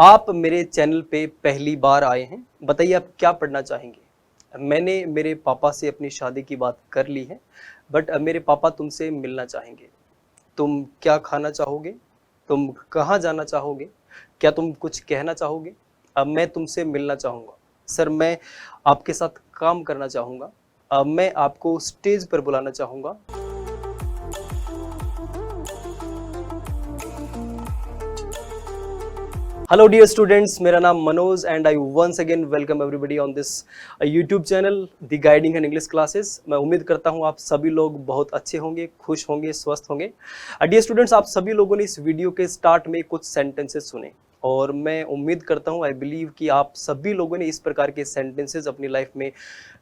आप मेरे चैनल पे पहली बार आए हैं, बताइए आप क्या पढ़ना चाहेंगे। मैंने मेरे पापा से अपनी शादी की बात कर ली है, बट मेरे पापा तुमसे मिलना चाहेंगे। तुम क्या खाना चाहोगे, तुम कहाँ जाना चाहोगे, क्या तुम कुछ कहना चाहोगे। अब मैं तुमसे मिलना चाहूँगा सर, मैं आपके साथ काम करना चाहूँगा। अब मैं आपको स्टेज पर बुलाना चाहूँगा। हेलो डियर स्टूडेंट्स, मेरा नाम Manoj and I once again welcome everybody on this YouTube channel the guiding and English classes. मैं उम्मीद करता हूं आप सभी लोग बहुत अच्छे होंगे, खुश होंगे, स्वस्थ होंगे। डियर स्टूडेंट्स, आप सभी लोगों ने इस वीडियो के स्टार्ट में कुछ सेंटेंसेस सुने और मैं उम्मीद करता हूं, आई बिलीव कि आप सभी लोगों ने इस प्रकार के सेंटेंसेस अपनी लाइफ में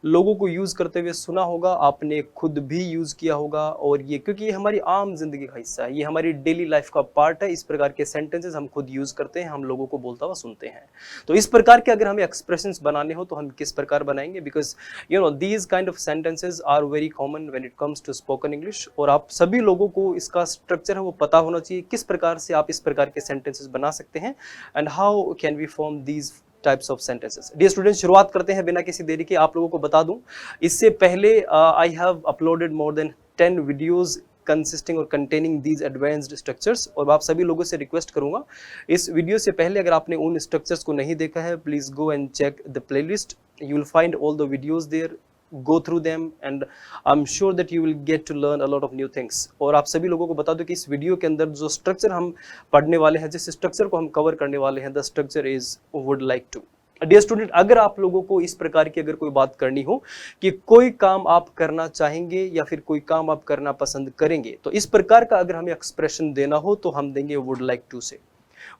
लोगों को यूज़ करते हुए सुना होगा, आपने खुद भी यूज़ किया होगा। और ये क्योंकि ये हमारी आम जिंदगी का हिस्सा है, ये हमारी डेली लाइफ का पार्ट है। इस प्रकार के सेंटेंसेस हम खुद यूज़ करते हैं, हम लोगों को बोलता हुआ सुनते हैं। तो इस प्रकार के अगर हमें एक्सप्रेशंस बनाने हो तो हम किस प्रकार बनाएंगे, because these kind of sentences are very common when it comes to spoken English. और आप सभी लोगों को इसका स्ट्रक्चर है वो पता होना चाहिए, किस प्रकार से आप इस प्रकार के सेंटेंसेस बना सकते हैं and how can we form these types of sentences. Dear students, शुरुआत करते हैं बिना किसी देरी के। आप लोगों को बता दूं, इससे पहले I have uploaded more than 10 videos consisting और कंटेनिंग दीज एडवांस्ड स्ट्रक्चर्स। और आप सभी लोगों से रिक्वेस्ट करूंगा, इस वीडियो से पहले अगर आपने उन स्ट्रक्चर्स को नहीं देखा है, please go and check the playlist. You will find all the videos there, go through them and I'm sure that you will get to learn a lot of new things। और आप सभी लोगों को बता दो कि इस वीडियो के अंदर जो स्ट्रक्चर हम पढ़ने वाले हैं, जिस स्ट्रक्चर को हम कवर करने वाले हैं, the structure is would like to. Dear student, अगर आप लोगों को इस प्रकार की अगर कोई बात करनी हो कि कोई काम आप करना चाहेंगे या फिर कोई काम आप करना पसंद करेंगे, तो इस प्रकार का अगर हमें एक्सप्रेशन देना हो तो हम देंगे वुड लाइक टू से।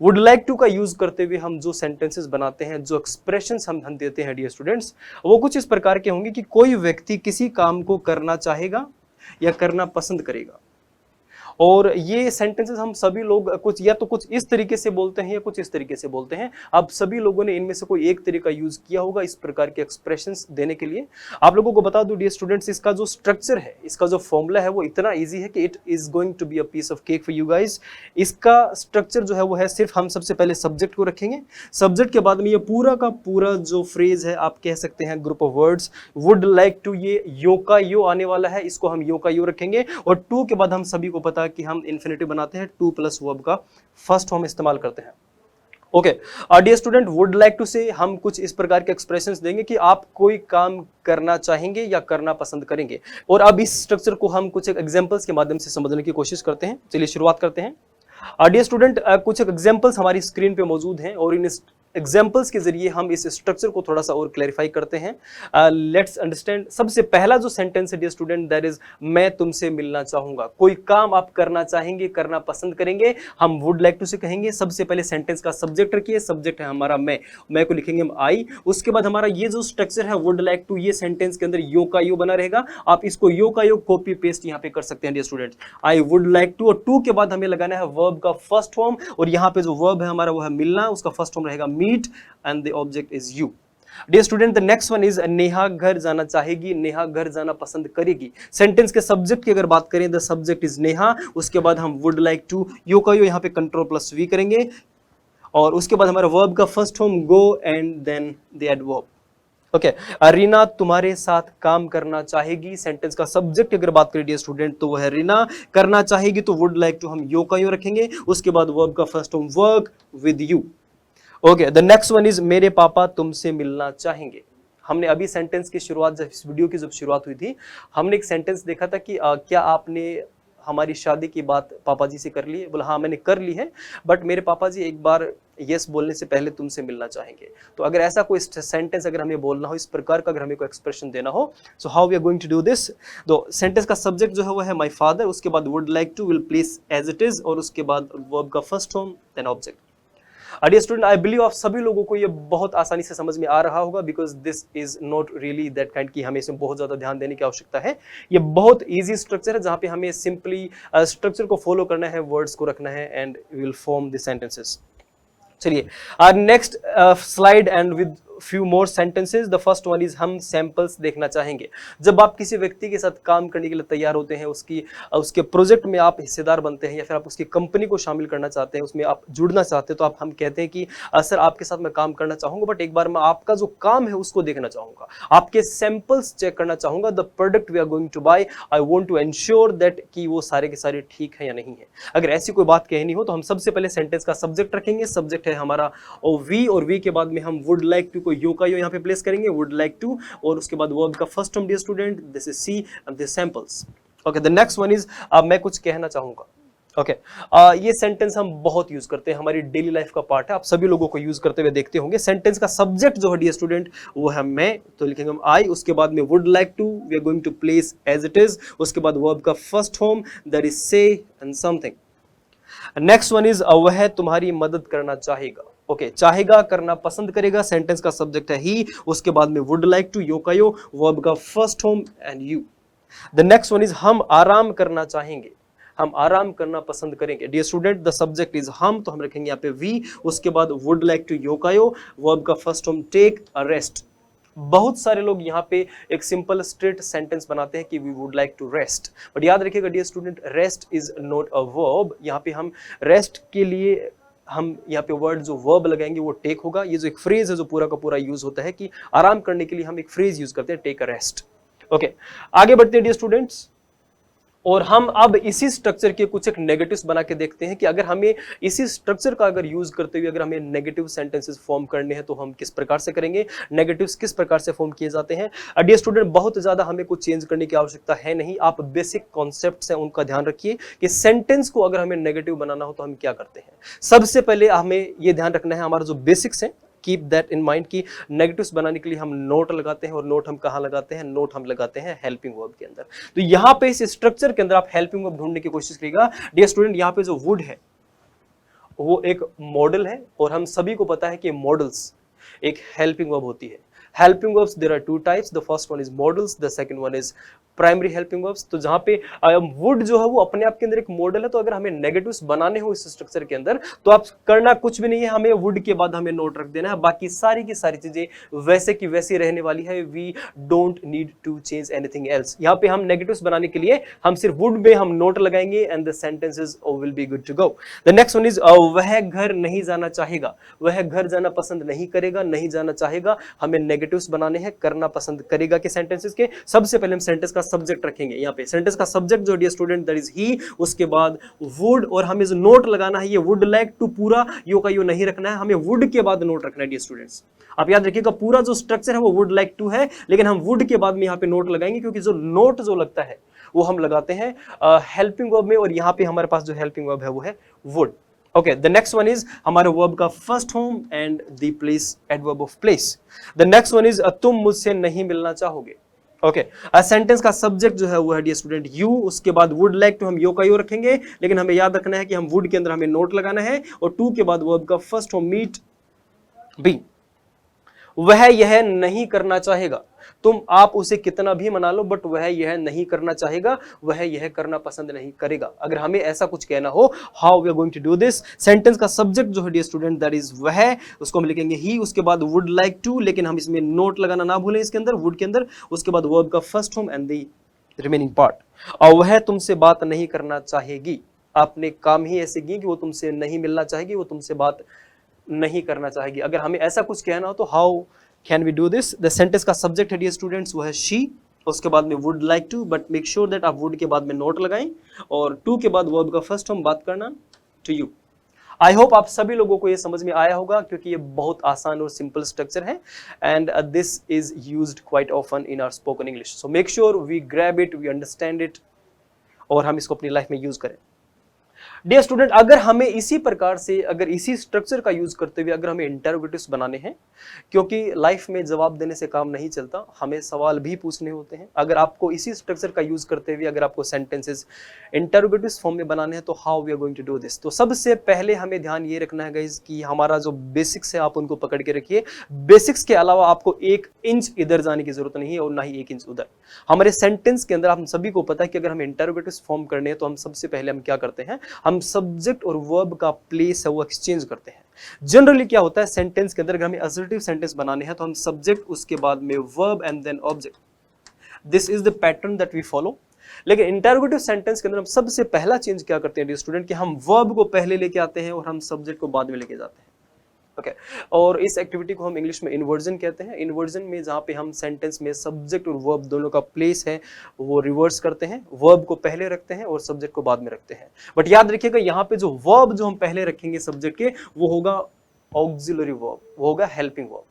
वुड लाइक टू का यूज करते हुए हम जो सेंटेंसेस बनाते हैं, जो एक्सप्रेशंस हम देते हैं डियर स्टूडेंट्स, वो कुछ इस प्रकार के होंगे कि कोई व्यक्ति किसी काम को करना चाहेगा या करना पसंद करेगा। और ये सेंटेंसेस हम सभी लोग कुछ या तो कुछ इस तरीके से बोलते हैं या कुछ इस तरीके से बोलते हैं। आप सभी लोगों ने इनमें से कोई एक तरीका यूज किया होगा इस प्रकार के एक्सप्रेशंस देने के लिए। आप लोगों को बता दूं डियर स्टूडेंट्स, इसका जो स्ट्रक्चर है, इसका जो फॉर्मूला है वो इतना इजी है कि it is going to be a piece of cake for you guys. इसका स्ट्रक्चर जो है वो है, सिर्फ हम सबसे पहले सब्जेक्ट को रखेंगे, सब्जेक्ट के बाद में ये पूरा का पूरा जो फ्रेज है, आप कह सकते हैं group of words, would like to, ये यो का यो आने वाला है, इसको हम यो का यो रखेंगे। और टू के बाद हम सभी को पता है कि हम इन्फिनिटिव बनाते हैं, टू प्लस वर्ब का फर्स्ट फॉर्म इस्तेमाल करते हैं। Okay dear student, would like to से हम कुछ इस प्रकार के एक्सप्रेशंस देंगे कि आप कोई काम करना चाहेंगे या करना पसंद करेंगे। और अब इस स्ट्रक्चर को हम कुछ एग्जांपल्स के माध्यम से समझने की कोशिश करते हैं। चलिए शुरुआत करते हैं। डियर स्टूडेंट, कुछ एग्जांपल्स हमारी स्क्रीन पे मौजूद हैं और इन एग्जाम्पल्स के जरिए हम इस स्ट्रक्चर को थोड़ा सा और क्लैरिफाई करते हैं। Let's understand. सबसे पहला जो सेंटेंस है डियर स्टूडेंट, दैट इज मैं तुमसे मिलना चाहूंगा। कोई काम आप करना चाहेंगे, करना पसंद करेंगे, हम वुड लाइक टू से कहेंगे। सबसे पहले सेंटेंस का सब्जेक्ट रखिए, सब्जेक्ट है हमारा मैं को लिखेंगे हम आई। उसके बाद हमारा ये जो स्ट्रक्चर है वुड लाइक टू, ये सेंटेंस के अंदर यो का यो बना रहेगा। आप इसको यो का यो कॉपी पेस्ट यहाँ पे कर सकते हैं dear student, I would like to. और टू के बाद हमें लगाना है वर्ब का फर्स्ट फॉर्म, और यहाँ पे जो वर्ब है हमारा वो है मिलना, उसका फर्स्ट फॉर्म रहेगा meet and the object is you। Dear student, the next one is Neha घर जाना चाहेगी, नेहा घर जाना पसंद करेगी। सेंटेंस के सब्जेक्ट की अगर बात करें, the subject is नेहा, उसके बाद हम would like to, यो का यो यहाँ पे कंट्रोल प्लस वी करेंगे, और उसके बाद हमारा वर्ब का first form go and then the adverb। Okay, Reena तुम्हारे साथ काम करना चाहेगी। सेंटेंस का सब्जेक्ट अगर बात करें डियर स्टूडेंट तो वो है रीना, करना चाहेगी तो वुड लाइक टू हम यो का यो रखेंगे, उसके बाद वर्ब का first form work with you. Okay, the next one is मेरे पापा तुमसे मिलना चाहेंगे। हमने अभी सेंटेंस की शुरुआत, जब इस वीडियो की जब शुरुआत हुई थी, हमने एक सेंटेंस देखा था कि क्या आपने हमारी शादी की बात पापा जी से कर ली है। बोला हाँ मैंने कर ली है, बट मेरे पापा जी एक बार यस बोलने से पहले तुमसे मिलना चाहेंगे। तो अगर ऐसा कोई सेंटेंस अगर हमें बोलना हो, इस प्रकार का अगर हमें कोई एक्सप्रेशन देना हो, so how we are going to do this. तो सेंटेंस का सब्जेक्ट जो है वो है माय फादर, उसके बाद would like to will place as it is, और उसके बाद वर्ब का first form then object. Dear student, I believe आप सभी लोगों को ये बहुत आसानी से समझ में आ रहा होगा, because this is not really that kind की हमें इसमें बहुत ज्यादा ध्यान देने की आवश्यकता है। ये बहुत इजी स्ट्रक्चर है जहां पे हमें सिंपली स्ट्रक्चर को फॉलो करना है, वर्ड्स को रखना है, and we will form the sentences. चलिए next slide, and with few more sentences. The first one is हम सैंपल्स देखना चाहेंगे। जब आप किसी व्यक्ति के साथ काम करने के लिए तैयार होते हैं, उसके प्रोजेक्ट में आप हिस्सेदार बनते हैं या फिर आप उसकी कंपनी को शामिल करना चाहते हैं, उसमें आप जुड़ना चाहते हैं, तो हम कहते हैं कि सर आपके साथ मैं काम करना चाहूंगा, बट एक बार मैं आपका जो काम है उसको देखना चाहूंगा, आपके सैंपल्स चेक करना चाहूंगा। The product we are going to buy, I want to ensure that कि वो सारे के सारे ठीक है या नहीं है। अगर ऐसी कोई बात कहनी हो तो हम सबसे पहले सेंटेंस का सब्जेक्ट रखेंगे। सब्जेक्ट है हमारा वी, और वी के बाद में हम वुड लाइक टू को यो का यो यहाँ पे प्लेस करेंगे, वुड लाइक टू, और उसके बाद वर्ब का first form dear student this is see and this samples. Okay, the next one is मैं कुछ कहना चाहूंगा। ओके, ये सेंटेंस हम बहुत यूज करते हैं, हमारी डेली लाइफ का पार्ट है, आप सभी लोगों को यूज करते हुए देखते होंगे। सेंटेंस का सब्जेक्ट जो है डियर स्टूडेंट वो है मैं, तो लिखेंगे हम आई, उसके बाद में would like to we are going to place as it is, उसके बाद वर्ब का first form that is say and something. Next one is वह तुम्हारी मदद करना चाहेगा। ओके, चाहेगा करना पसंद करेगा, सेंटेंस का सब्जेक्ट है ही, उसके बाद में वुड लाइक टू यो का यो, वर्ब का first form and you. The next one is हम आराम करना चाहेंगे, हम आराम करना पसंद करेंगे। Dear student the subject is हम, तो हम रखेंगे यहाँ पे वी, उसके बाद वुड लाइक टू यो का यो, वर्ब का first form take a rest. बहुत सारे लोग यहाँ पे एक सिंपल स्ट्रेट सेंटेंस बनाते हैं कि we would like to rest, but याद रखिएगा dear student rest is not a verb. यहाँ पे हम रेस्ट के लिए हम यहाँ पे वर्ड जो वर्ब लगाएंगे वो टेक होगा। ये जो एक फ्रेज है जो पूरा का पूरा यूज होता है कि आराम करने के लिए हम एक फ्रेज यूज करते हैं, टेक अ रेस्ट। ओके, आगे बढ़ते हैं डियर स्टूडेंट्स, और हम अब इसी स्ट्रक्चर के कुछ एक नेगेटिव्स बना के देखते हैं कि अगर हमें इसी स्ट्रक्चर का अगर यूज करते हुए अगर हमें नेगेटिव सेंटेंसेस फॉर्म करने हैं तो हम किस प्रकार से करेंगे, नेगेटिव्स किस प्रकार से फॉर्म किए जाते हैं। डियर स्टूडेंट बहुत ज्यादा हमें कुछ चेंज करने की आवश्यकता है नहीं, आप बेसिक कॉन्सेप्ट्स हैं उनका ध्यान रखिए कि सेंटेंस को अगर हमें नेगेटिव बनाना हो तो हम क्या करते हैं। सबसे पहले हमें यह ध्यान रखना है हमारा जो बेसिक्स है, कीप दैट इन माइंड कि नेगेटिव्स बनाने के लिए हम नोट लगाते हैं, और नोट हम कहां लगाते हैं, नोट हम लगाते हैं हेल्पिंग वर्ब के अंदर। तो यहां पे इस स्ट्रक्चर के अंदर आप हेल्पिंग वर्ब ढूंढने की कोशिश करिएगा। डियर स्टूडेंट यहाँ पे जो वुड है वो एक मॉडल है, और हम सभी को पता है कि मॉडल्स एक हेल्पिंग वर्ब होती है। Helping verbs there are two types, the first one is modals, the second one is primary helping verbs. तो जहां पे वुड जो है वो अपने आप के अंदर एक मॉडल है, तो अगर हमें नेगेटिव्स बनाने हो इस स्ट्रक्चर के अंदर तो आप करना कुछ भी नहीं है, हमें वुड के बाद हमें नोट रख देना है, बाकी सारी की सारी चीजें वैसे की वैसी रहने वाली है। We don't need to change anything else. यहाँ पे हम नेगेटिव्स बनाने के लिए हम सिर्फ वुड में हम नोट लगाएंगे and the sentences will be good to go. The next one is वह घर नहीं जाना चाहेगा, वह घर जाना पसंद नहीं करेगा, नहीं जाना चाहेगा, हमें नेगेटिव्स बनाने हैं, करना पसंद करेगा के सेंटेंसेस के। सबसे पहले हम सेंटेंस का सब्जेक्ट रखेंगे, यहाँ पे सेंटेंस का सब्जेक्ट जो dear student that is he, उसके बाद वुड, और हमें जो नोट लगाना है ये वुड लाइक टू, पूरा यो का यो नहीं रखना है, हमें वुड के बाद नोट रखना है। डियर स्टूडेंट्स आप याद रखिएगा पूरा जो स्ट्रक्चर है वो वुड लाइक टू है, लेकिन हम वुड के बाद में यहाँ पे नोट लगाएंगे, क्योंकि जो नोट जो लगता है वो हम लगाते हैं हेल्पिंग वर्ब में, और यहाँ पे हमारे पास जो हेल्पिंग वर्ब है वो है would. Okay, the next one is हमारे verb का first form and the place adverb of place. The next one is तुम मुझसे नहीं मिलना चाहोगे। ओके, सेंटेंस का सब्जेक्ट जो है वो है डियर स्टूडेंट यू, उसके बाद वुड लाइक टू हम यो का यो रखेंगे, लेकिन हमें याद रखना है कि हम वुड के अंदर हमें नोट लगाना है, और टू के बाद वर्ब का फर्स्ट फॉर्म मीट बी। वह यह नहीं करना चाहेगा, तुम आप उसे कितना भी मना लो बट वह यह नहीं करना चाहेगा, वह यह करना पसंद नहीं करेगा। अगर हमें ऐसा कुछ कहना हो, how we are going to do this, sentence का सब्जेक्ट जो है डियर स्टूडेंट दैट इज वह, उसको हम लिखेंगे ही, उसके बाद वुड लाइक टू, लेकिन हम इसमें नोट लगाना ना भूलें इसके अंदर वुड के अंदर, उसके बाद वर्ब का first form and the remaining part. और वह तुमसे बात नहीं करना चाहेगी, आपने काम ही ऐसे की कि वो तुमसे नहीं मिलना चाहेगी, वो तुमसे बात नहीं करना चाहेगी। अगर हमें ऐसा कुछ कहना हो तो how can we do this, the sentence का सब्जेक्ट है डियर स्टूडेंट्स वो है शी, उसके बाद में would like to, but make sure that आप वुड के बाद में नोट लगाएं, और टू के बाद वर्ब का फर्स्ट फॉर्म बात करना टू यू। आई होप आप सभी लोगों को ये समझ में आया होगा, क्योंकि ये बहुत आसान और सिंपल स्ट्रक्चर है, and this is used quite often in our spoken English. So make sure we grab it, we understand it, और हम इसको अपनी लाइफ में यूज करें। डियर स्टूडेंट अगर हमें इसी प्रकार से, अगर इसी स्ट्रक्चर का यूज करते हुए अगर हमें इंटरोगेटिव्स बनाने हैं, क्योंकि लाइफ में जवाब देने से काम नहीं चलता, हमें सवाल भी पूछने होते हैं। अगर आपको इसी स्ट्रक्चर का यूज करते हुए अगर आपको सेंटेंसेस इंटरोगेटिव्स फॉर्म में बनाने हैं तो how we are going to do this. तो सबसे पहले हमें ध्यान ये रखना है गाइस कि हमारा जो बेसिक्स है आप उनको पकड़ के रखिए। बेसिक्स के अलावा आपको 1 इंच इधर जाने की जरूरत नहीं है और ना ही 1 इंच उधर। हमारे सेंटेंस के अंदर हम सभी को पता है कि अगर हम इंटरोगेटिव्स फॉर्म करने हैं तो हम सबसे पहले हम क्या करते हैं, हम सब्जेक्ट और वर्ब का प्लेस है वो एक्सचेंज करते हैं। जनरली क्या होता है सेंटेंस के अंदर, अगर हमें असर्टिव सेंटेंस बनाने हैं तो हम सब्जेक्ट, उसके बाद में verb and then object, this is the pattern that we follow. लेकिन इंटरोगेटिव सेंटेंस के अंदर हम सबसे पहला चेंज क्या करते हैं डियर स्टूडेंट, कि हम वर्ब को पहले लेके आते हैं और हम सब्जेक्ट को बाद में लेके जाते हैं। ओके और इस एक्टिविटी को हम इंग्लिश में इन्वर्जन कहते हैं। इन्वर्जन में जहाँ पे हम सेंटेंस में सब्जेक्ट और वर्ब दोनों का प्लेस है वो रिवर्स करते हैं, वर्ब को पहले रखते हैं और सब्जेक्ट को बाद में रखते हैं। बट याद रखिएगा यहाँ पे जो वर्ब जो हम पहले रखेंगे सब्जेक्ट के, वो होगा ऑक्सिलरी वर्ब, वो होगा हेल्पिंग वर्ब।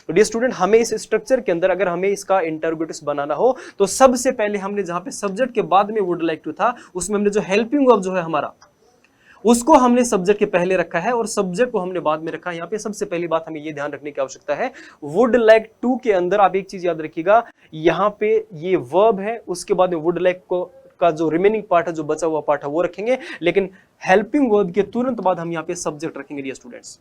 तो डियर स्टूडेंट, हमें इस स्ट्रक्चर के अंदर अगर हमें इसका इंटरोगेटिव बनाना हो तो सबसे पहले हमने जहां पे सब्जेक्ट के बाद में वुड लाइक टू था, उसमें हमने जो हेल्पिंग वर्ब जो है हमारा, उसको हमने सब्जेक्ट के पहले रखा है और सब्जेक्ट को हमने बाद में रखा है। यहाँ पे सबसे पहली बात हमें ये ध्यान रखने की आवश्यकता है, वुड लाइक टू के अंदर आप एक चीज याद रखिएगा, यहाँ पे ये वर्ब है, उसके बाद में वुड लाइक को का जो रिमेनिंग पार्ट है, जो बचा हुआ पार्ट है वो रखेंगे, लेकिन हेल्पिंग वर्ब के तुरंत बाद हम यहाँ पे सब्जेक्ट रखेंगे डियर स्टूडेंट्स।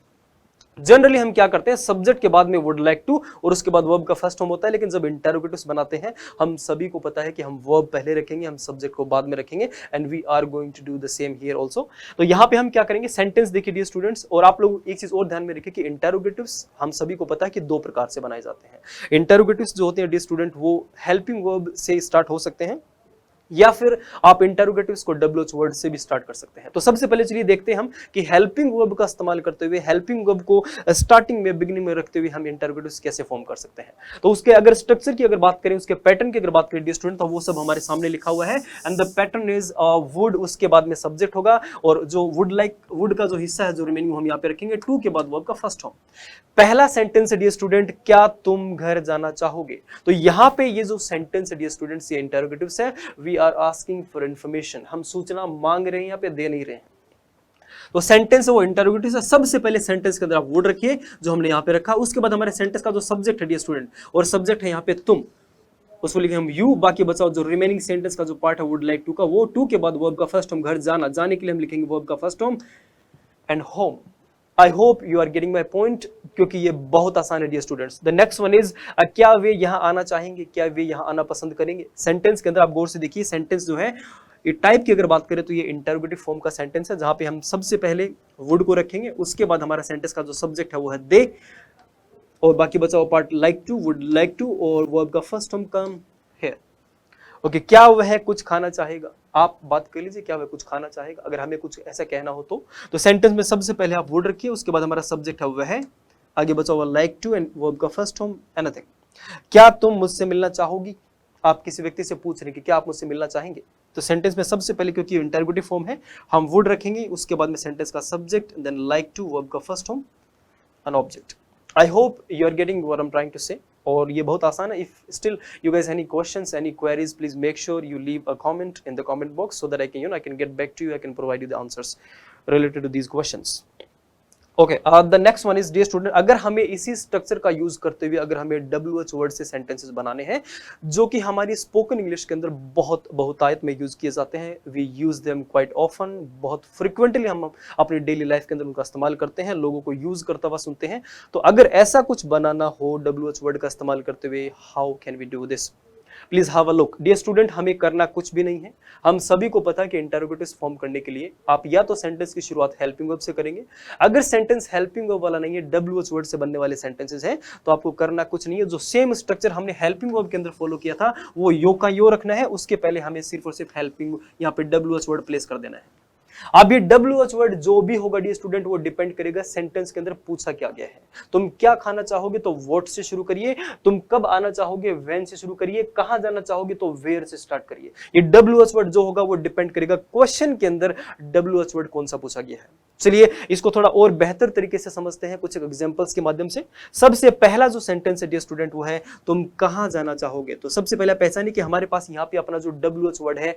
जनरली हम क्या करते हैं, सब्जेक्ट के बाद में वुड लाइक टू और उसके बाद वर्ब का फर्स्ट फॉर्म होता है, लेकिन जब इंटरोगेटिव्स बनाते हैं हम सभी को पता है कि हम वर्ब पहले रखेंगे, हम सब्जेक्ट को बाद में रखेंगे, and we are going to do the same here also. तो यहाँ पे हम क्या करेंगे, सेंटेंस देखिए डियर स्टूडेंट्स, और आप लोग एक चीज और ध्यान में रखिए कि इंटरोगेटिव्स हम सभी को पता है कि दो प्रकार से बनाए जाते हैं। इंटरोगेटिव्स जो होते हैं डियर स्टूडेंट वो हेल्पिंग वर्ब से स्टार्ट हो सकते हैं, या फिर आप इंटरोगेटिव्स को WH वर्ड से भी स्टार्ट कर सकते हैं। तो सबसे पहले चलिए देखते हैं हम कि हेल्पिंग वर्ब का इस्तेमाल करते हुए, हेल्पिंग वर्ब को स्टार्टिंग में, बिगिनिंग में रखते हुए हम इंटरोगेटिव्स कैसे फॉर्म कर सकते हैं। तो उसके अगर स्ट्रक्चर की अगर बात करें, उसके पैटर्न की अगर बात करें डियर स्टूडेंट, तो वो सब हमारे सामने लिखा हुआ है, and the pattern is would, उसके बाद में सब्जेक्ट होगा, और जो वुड लाइक वुड का जो हिस्सा है जो रिमेनिंग हम यहाँ पे रखेंगे, टू के बाद वर्ब का फर्स्ट फॉर्म। पहला सेंटेंस है डियर स्टूडेंट, क्या तुम घर जाना चाहोगे। तो यहाँ पे ये जो सेंटेंस है डियर स्टूडेंट्स, ये इंटरोगेटिव्स है, we are asking for information, हम सूचना मांग रहे हैं, यहाँ पे दे नहीं रहे हैं। तो सेंटेंस है वो इंटरोगेटिव है। सबसे पहले सेंटेंस के अंदर आप वुड रखिए जो हमने यहाँ पे रखा, उसके बाद हमारे सेंटेंस का जो सब्जेक्ट है डियर स्टूडेंट, और सब्जेक्ट है यहाँ पे तुम, उसको लिखे हम यू, बाकी बचाओ जो रिमेनिंग सेंटेंस का जो पार्ट है वुड लाइक टू का, वो टू के बाद वर्ब का फर्स्ट फॉर्म, घर जाना, जाने के लिए हम लिखेंगे वर्ब का first form, and home. I hope you are getting my point, क्योंकि ये बहुत आसान है dear students. The next one is, क्या वे यहाँ आना चाहेंगे, क्या वे यहाँ आना पसंद करेंगे। सेंटेंस के अंदर आप गौर से देखिए, सेंटेंस जो है ये टाइप की अगर बात करें तो ये इंटरोगेटिव फॉर्म का सेंटेंस है, जहां पे हम सबसे पहले वुड को रखेंगे, उसके बाद हमारा सेंटेंस का जो सब्जेक्ट है वो है दे, और बाकी बचा हुआ part like to, would like to, और वर्ब का फर्स्ट फॉर्म कम है। ओके, क्या वह कुछ खाना चाहेगा, आप बात कर लीजिए, क्या वह कुछ खाना चाहेगा, अगर हमें कुछ ऐसा कहना हो तो सेंटेंस में सबसे पहले आप वुड रखिए, उसके बाद हमारा सब्जेक्ट है वह, आगे बचा हुआ लाइक टू, एंड वर्ब का फर्स्ट फॉर्म एनीथिंग। क्या तुम मुझसे मिलना चाहोगी, आप किसी व्यक्ति से पूछ रहे हैं कि क्या आप मुझसे मिलना चाहेंगे, तो सेंटेंस में सबसे पहले, क्योंकि इंटरोगेटिव फॉर्म है, हम वुड रखेंगे, उसके बाद में सेंटेंस का subject, then like to, verb का first form, an object. I hope you are getting what I am trying to say, और ये बहुत आसान है। If still you guys any questions, any queries, please make sure you leave a comment in the comment box so that I can I can get back to you, I can provide you the answers related to these questions. Okay, the next one is dear student, अगर हमें इसी structure का use करते हुए अगर हमें WH word से sentences बनाने हैं, जो कि हमारी स्पोकन इंग्लिश के अंदर बहुत बहुतायत में यूज किए जाते हैं, we use them quite often, बहुत फ्रिक्वेंटली हम अपनी डेली लाइफ के अंदर उनका इस्तेमाल करते हैं, लोगों को यूज करता हुआ सुनते हैं। तो अगर ऐसा कुछ बनाना हो WH वर्ड का इस्तेमाल करते हुए, how can we do this, please have a look. Dear student, हमें करना कुछ भी नहीं है, हम सभी को पता है कि इंटरोगेटिव्स फॉर्म करने के लिए आप या तो सेंटेंस की शुरुआत हेल्पिंग वर्ब से करेंगे, अगर सेंटेंस हेल्पिंग वर्ब वाला नहीं है, WH वर्ड से बनने वाले सेंटेंसेस हैं, तो आपको करना कुछ नहीं है, जो सेम स्ट्रक्चर हमने हेल्पिंग वर्ब के अंदर फॉलो किया था वो यो का यो रखना है, उसके पहले हमें सिर्फ और सिर्फ हेल्पिंग यहाँ पे WH वर्ड प्लेस कर देना है। अब ये WH वर्ड जो भी होगा डियर स्टूडेंट, वो डिपेंड करेगा सेंटेंस के अंदर पूछा क्या गया है। तुम क्या खाना चाहोगे तो व्हाट से शुरू करिए, तुम कब आना चाहोगे व्हेन से शुरू करिए, कहां जाना चाहोगे तो वेयर से स्टार्ट करिए। ये WH वर्ड जो होगा वो डिपेंड करेगा क्वेश्चन के अंदर WH वर्ड कौन सा पूछा गया है। चलिए इसको थोड़ा और बेहतर तरीके से समझते हैं कुछ एग्जांपल्स के माध्यम से। सबसे पहला जो सेंटेंस है डियर स्टूडेंट वो है, तुम कहां जाना चाहोगे। तो सबसे पहले पहचानिए कि हमारे पास यहाँ पे अपना जो WH वर्ड है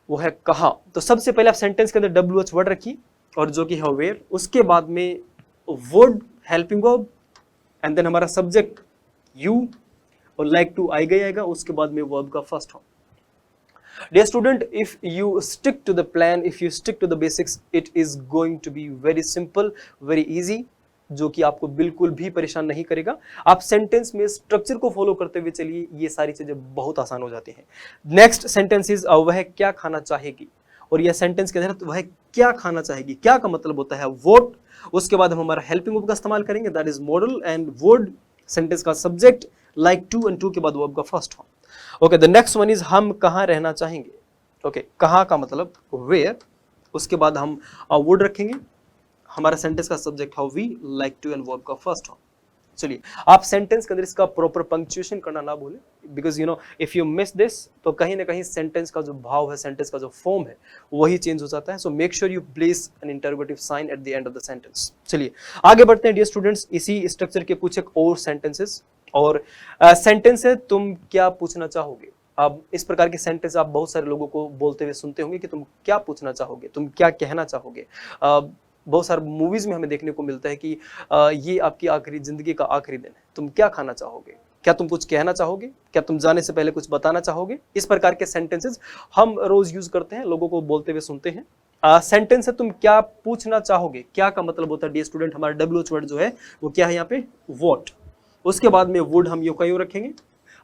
वो है कहाँ। तो सबसे पहले आप सेंटेंस के अंदर WH वर्ड रखिए, और जो कि है वेयर, उसके बाद में word helping verb, and then हमारा सब्जेक्ट यू, और लाइक टू आएगा, उसके बाद में वर्ब का first form. Dear student, if you stick to the plan, if you stick to the basics, it is going to be very simple, very easy, जो कि आपको बिल्कुल भी परेशान नहीं करेगा। आप सेंटेंस में स्ट्रक्चर को फॉलो करते हुए चलिए, ये सारी चीजें बहुत आसान हो जाती हैं। नेक्स्ट सेंटेंस इज, वह क्या खाना चाहेगी, और यह सेंटेंस के अंदर तो वह क्या खाना चाहेगी, क्या का मतलब होता है वोट। उसके बाद हम हमारा हेल्पिंग वर्ब का इस्तेमाल करेंगे, that is modal, and would sentence का subject, like to, and to के बाद वर्ब का first form. Okay, the next one is हम कहाँ रहना चाहेंगे। ओके, कहाँ का मतलब वेयर। उसके बाद हम वुड रखेंगे, हमारा सेंटेंस का subject how we, like to, and verb का फर्स्ट फॉर्म। चलिए, आप सेंटेंस के अंदर इसका प्रॉपर पंक्चुएशन करना ना भूलें, because you know if you miss this तो कहीं ना कहीं सेंटेंस का जो भाव है, सेंटेंस का जो फॉर्म है वही चेंज हो जाता है। So make sure you place an interrogative sign at the end of the sentence. चलिए आगे बढ़ते हैं डियर स्टूडेंट्स, इसी स्ट्रक्चर के कुछ एक और सेंटेंसेस। और सेंटेंस है तुम क्या पूछना चाहोगे। अब इस प्रकार के सेंटेंस आप बहुत सारे लोगों को बोलते हुए सुनते होंगे कि तुम क्या पूछना चाहोगे, तुम क्या कहना चाहोगे। बहुत सारे मूवीज में हमें देखने को मिलता है कि ये आपकी आखिरी जिंदगी का आखिरी दिन है, तुम क्या खाना चाहोगे, क्या तुम कुछ कहना चाहोगे, क्या तुम जाने से पहले कुछ बताना चाहोगे। इस प्रकार के सेंटेंसेस हम रोज यूज करते हैं, लोगों को बोलते हुए सुनते हैं। सेंटेंस है तुम क्या पूछना चाहोगे, क्या का मतलब होता है डियर स्टूडेंट, हमारा WH वर्ड जो है वो क्या है यहाँ पे, वॉट। उसके बाद में वुड हम यू का यू रखेंगे,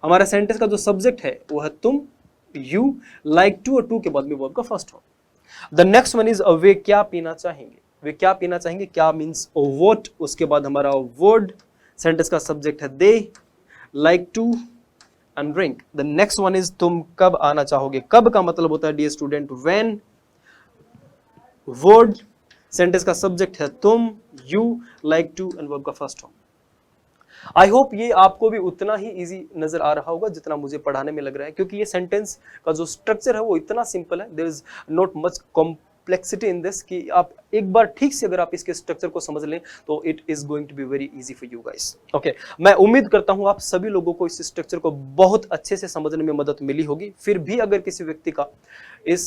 हमारा सेंटेंस का जो सब्जेक्ट है वो है तुम, यू, लाइक टू, और टू के बाद में वर्ब का first form. The next one is वे क्या पीना चाहेंगे, वे क्या पीना चाहेंगे, क्या मीन्स वॉट। उसके बाद हमारा वर्ड, सेंटेंस का सब्जेक्ट है they, like to, and drink. The next one is तुम कब आना चाहोगे, कब का मतलब होता है dear student when, word, sentence का सब्जेक्ट है तुम, you, like to, and verb का फर्स्ट फॉर्म। आई होप ये आपको भी उतना ही इजी नजर आ रहा होगा जितना मुझे पढ़ाने में लग रहा है, क्योंकि ये सेंटेंस का जो स्ट्रक्चर है वो इतना सिंपल है, there is not much complexity in this, कि आप एक बार ठीक से अगर आप इसके स्ट्रक्चर को समझ लें तो it is going to be very easy for you guys. Okay, मैं उम्मीद करता हूं आप सभी लोगों को इस स्ट्रक्चर को बहुत अच्छे से समझने में मदद मिली होगी। फिर भी अगर किसी व्यक्ति का इस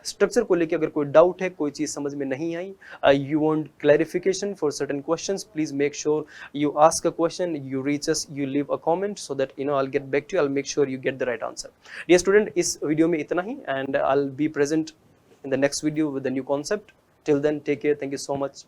स्ट्रक्चर को लेकर अगर कोई डाउट है, कोई चीज समझ में नहीं आई, you want clarification for certain questions, please make sure you ask a question, you reach us, you leave a comment, so that you know I'll get back to you, I'll make sure you get the right answer. Dear student, इस video में इतना ही, and I'll be present in the next video with a new concept. Till then, take care, thank you so much.